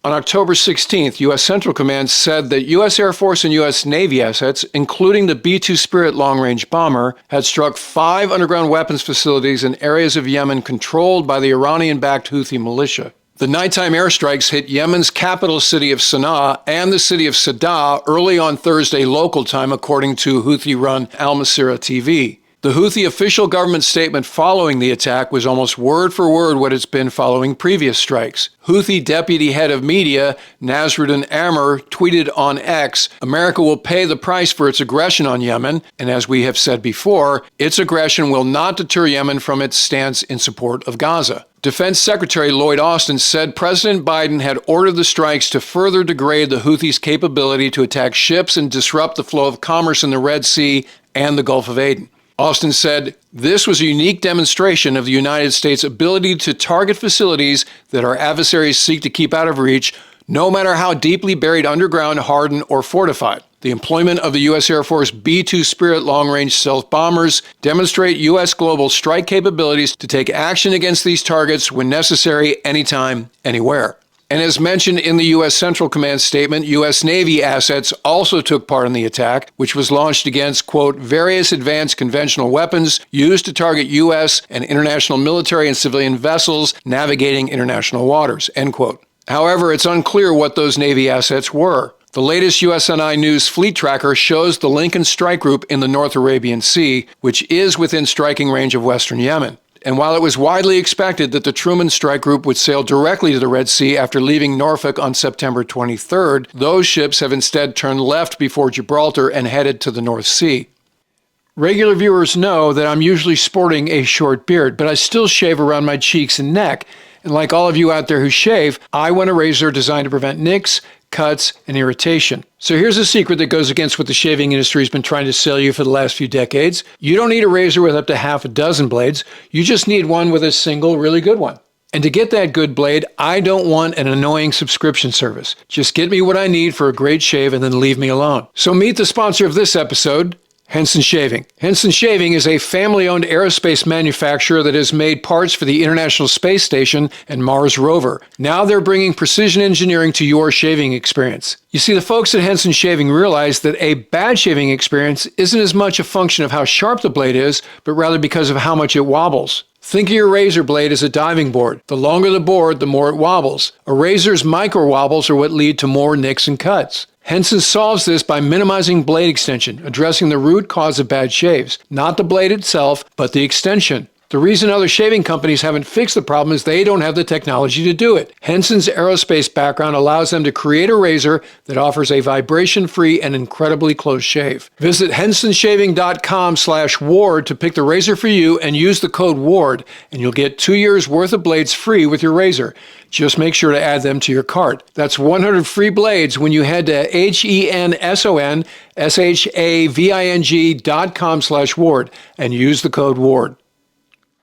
On October 16th, U.S. Central Command said that U.S. Air Force and U.S. Navy assets, including the B-2 Spirit long-range bomber, had struck 5 underground weapons facilities in areas of Yemen controlled by the Iranian-backed Houthi militia. The nighttime airstrikes hit Yemen's capital city of Sana'a and the city of Sadr early on Thursday local time, according to Houthi-run Al Masirah TV. The Houthi official government statement following the attack was almost word for word what it's been following previous strikes. Houthi deputy head of media, Nasruddin Amr, tweeted on X, "America will pay the price for its aggression on Yemen, and as we have said before, its aggression will not deter Yemen from its stance in support of Gaza." Defense Secretary Lloyd Austin said President Biden had ordered the strikes to further degrade the Houthis' capability to attack ships and disrupt the flow of commerce in the Red Sea and the Gulf of Aden. Austin said, "This was a unique demonstration of the United States' ability to target facilities that our adversaries seek to keep out of reach, no matter how deeply buried underground, hardened, or fortified. The employment of the U.S. Air Force B-2 Spirit long-range stealth bombers demonstrate U.S. global strike capabilities to take action against these targets when necessary, anytime, anywhere." And as mentioned in the U.S. Central Command statement, U.S. Navy assets also took part in the attack, which was launched against, quote, "various advanced conventional weapons used to target U.S. and international military and civilian vessels navigating international waters," end quote. However, it's unclear what those Navy assets were. The latest USNI News fleet tracker shows the Lincoln Strike Group in the North Arabian Sea, which is within striking range of western Yemen. And while it was widely expected that the Truman Strike Group would sail directly to the Red Sea after leaving Norfolk on September 23rd, those ships have instead turned left before Gibraltar and headed to the North Sea. Regular viewers know that I'm usually sporting a short beard, but I still shave around my cheeks and neck. And like all of you out there who shave, I want a razor designed to prevent nicks, cuts, and irritation. So here's a secret that goes against what the shaving industry has been trying to sell you for the last few decades. You don't need a razor with up to half a dozen blades. You just need one with a single really good one. And to get that good blade, I don't want an annoying subscription service. Just get me what I need for a great shave and then leave me alone. So meet the sponsor of this episode, Henson Shaving. Henson Shaving is a family-owned aerospace manufacturer that has made parts for the International Space Station and Mars rover. Now they're bringing precision engineering to your shaving experience. You see, the folks at Henson Shaving realize that a bad shaving experience isn't as much a function of how sharp the blade is, but rather because of how much it wobbles. Think of your razor blade as a diving board. The longer the board, the more it wobbles. A razor's micro wobbles are what lead to more nicks and cuts. Henson solves this by minimizing blade extension, addressing the root cause of bad shaves. Not the blade itself, but the extension. The reason other shaving companies haven't fixed the problem is they don't have the technology to do it. Henson's aerospace background allows them to create a razor that offers a vibration-free and incredibly close shave. Visit hensonshaving.com/ward to pick the razor for you and use the code WARD, and you'll get 2 years worth of blades free with your razor. Just make sure to add them to your cart. That's 100 free blades when you head to hensonshaving.com/ward and use the code WARD.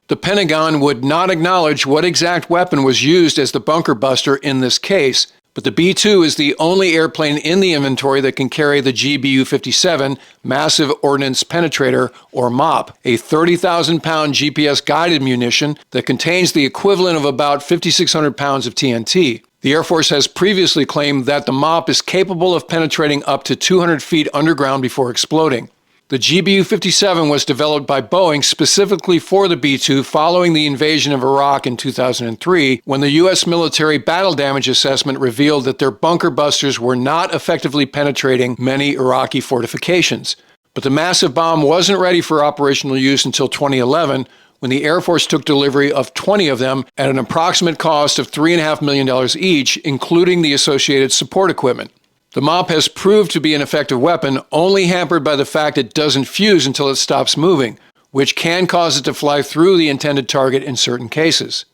The Pentagon would not acknowledge what exact weapon was used as the bunker buster in this case, but the B-2 is the only airplane in the inventory that can carry the GBU-57 Massive Ordnance Penetrator, or MOP, a 30,000-pound GPS-guided munition that contains the equivalent of about 5,600 pounds of TNT. The Air Force has previously claimed that the MOP is capable of penetrating up to 200 feet underground before exploding. The GBU-57 was developed by Boeing specifically for the B-2 following the invasion of Iraq in 2003, when the U.S. military battle damage assessment revealed that their bunker busters were not effectively penetrating many Iraqi fortifications. But the massive bomb wasn't ready for operational use until 2011, when the Air Force took delivery of 20 of them at an approximate cost of $3.5 million each, including the associated support equipment. The MOP has proved to be an effective weapon, only hampered by the fact it doesn't fuse until it stops moving, which can cause it to fly through the intended target in certain cases.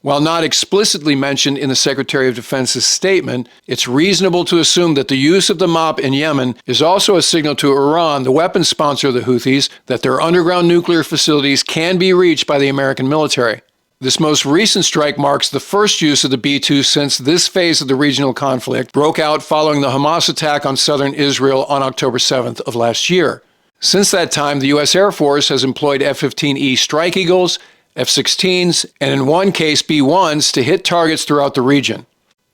While not explicitly mentioned in the Secretary of Defense's statement, it's reasonable to assume that the use of the MOP in Yemen is also a signal to Iran, the weapons sponsor of the Houthis, that their underground nuclear facilities can be reached by the American military. This most recent strike marks the first use of the B-2 since this phase of the regional conflict broke out following the Hamas attack on southern Israel on October 7th of last year. Since that time, the U.S. Air Force has employed F-15E Strike Eagles, F-16s, and in one case B-1s to hit targets throughout the region.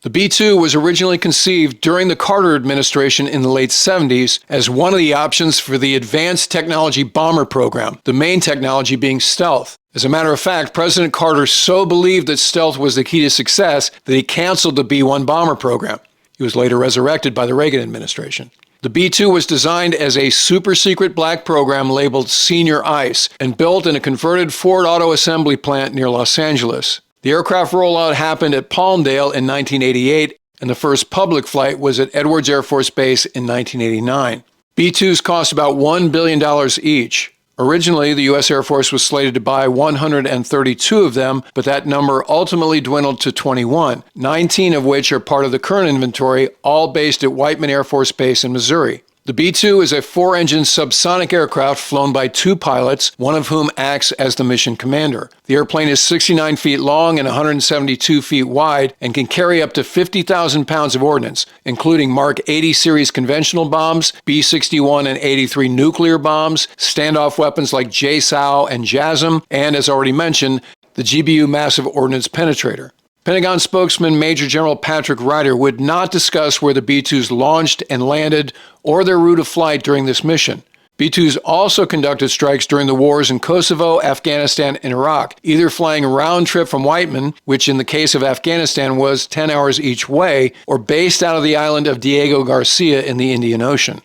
The B-2 was originally conceived during the Carter administration in the late 70s as one of the options for the Advanced Technology Bomber program, the main technology being stealth. As a matter of fact, President Carter so believed that stealth was the key to success that he canceled the B-1 bomber program. He was later resurrected by the Reagan administration. The B-2 was designed as a super-secret black program labeled Senior Ice and built in a converted Ford auto assembly plant near Los Angeles. The aircraft rollout happened at Palmdale in 1988, and the first public flight was at Edwards Air Force Base in 1989. B-2s cost about $1 billion each. Originally, the U.S. Air Force was slated to buy 132 of them, but that number ultimately dwindled to 21, 19 of which are part of the current inventory, all based at Whiteman Air Force Base in Missouri. The B-2 is a 4-engine subsonic aircraft flown by 2 pilots, one of whom acts as the mission commander. The airplane is 69 feet long and 172 feet wide and can carry up to 50,000 pounds of ordnance, including Mark 80 series conventional bombs, B-61 and 83 nuclear bombs, standoff weapons like JSOW and JASM, and, as already mentioned, the GBU massive ordnance penetrator. Pentagon spokesman Major General Patrick Ryder would not discuss where the B-2s launched and landed or their route of flight during this mission. B-2s also conducted strikes during the wars in Kosovo, Afghanistan, and Iraq, either flying a round trip from Whiteman, which in the case of Afghanistan was 10 hours each way, or based out of the island of Diego Garcia in the Indian Ocean.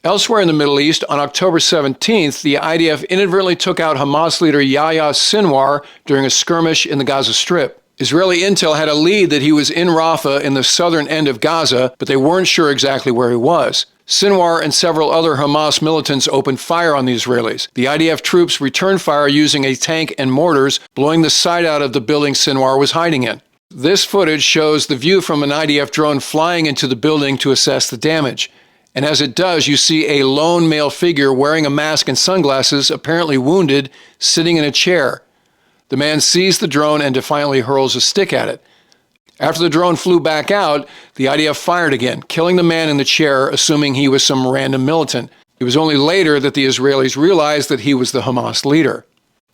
Elsewhere in the Middle East, on October 17th, the IDF inadvertently took out Hamas leader Yahya Sinwar during a skirmish in the Gaza Strip. Israeli intel had a lead that he was in Rafah in the southern end of Gaza, but they weren't sure exactly where he was. Sinwar and several other Hamas militants opened fire on the Israelis. The IDF troops returned fire using a tank and mortars, blowing the side out of the building Sinwar was hiding in. This footage shows the view from an IDF drone flying into the building to assess the damage. And as it does, you see a lone male figure wearing a mask and sunglasses, apparently wounded, sitting in a chair. The man sees the drone and defiantly hurls a stick at it. After the drone flew back out, the IDF fired again, killing the man in the chair, assuming he was some random militant. It was only later that the Israelis realized that he was the Hamas leader.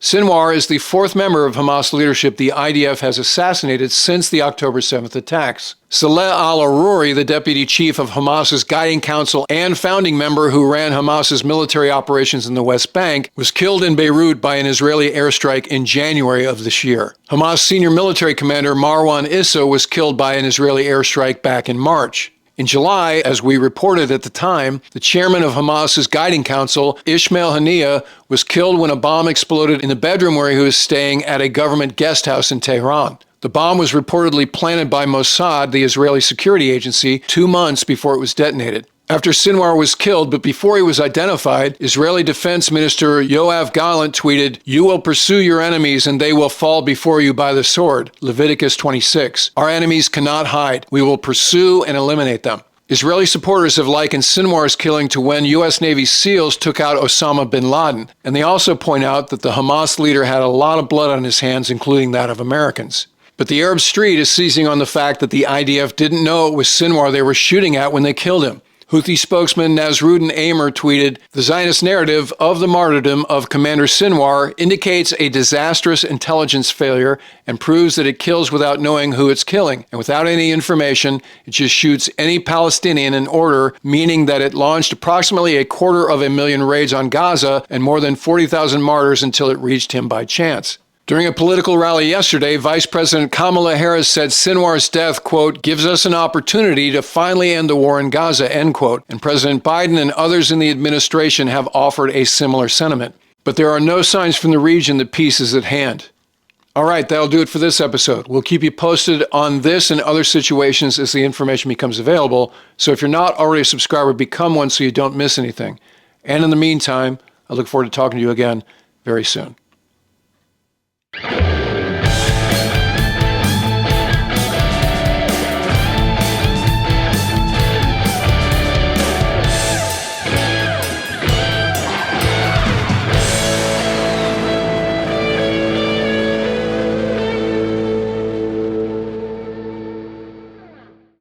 Sinwar is the 4th member of Hamas leadership the IDF has assassinated since the October 7th attacks. Saleh al-Aruri, the deputy chief of Hamas's guiding council and founding member who ran Hamas's military operations in the West Bank, was killed in Beirut by an Israeli airstrike in January of this year. Hamas senior military commander Marwan Issa was killed by an Israeli airstrike back in March. In July, as we reported at the time, the chairman of Hamas's guiding council, Ismail Haniyeh, was killed when a bomb exploded in the bedroom where he was staying at a government guest house in Tehran. The bomb was reportedly planted by Mossad, the Israeli security agency, 2 months before it was detonated. After Sinwar was killed, but before he was identified, Israeli Defense Minister Yoav Gallant tweeted, "You will pursue your enemies and they will fall before you by the sword." Leviticus 26. Our enemies cannot hide. We will pursue and eliminate them. Israeli supporters have likened Sinwar's killing to when U.S. Navy SEALs took out Osama bin Laden, and they also point out that the Hamas leader had a lot of blood on his hands, including that of Americans. But the Arab Street is seizing on the fact that the IDF didn't know it was Sinwar they were shooting at when they killed him. Houthi spokesman Nasruddin Amer tweeted, "The Zionist narrative of the martyrdom of Commander Sinwar indicates a disastrous intelligence failure and proves that it kills without knowing who it's killing. And without any information, it just shoots any Palestinian in order, meaning that it launched approximately 250,000 raids on Gaza and more than 40,000 martyrs until it reached him by chance." During a political rally yesterday, Vice President Kamala Harris said Sinwar's death, quote, "gives us an opportunity to finally end the war in Gaza," end quote. And President Biden and others in the administration have offered a similar sentiment. But there are no signs from the region that peace is at hand. All right, that'll do it for this episode. We'll keep you posted on this and other situations as the information becomes available. So if you're not already a subscriber, become one so you don't miss anything. And in the meantime, I look forward to talking to you again very soon.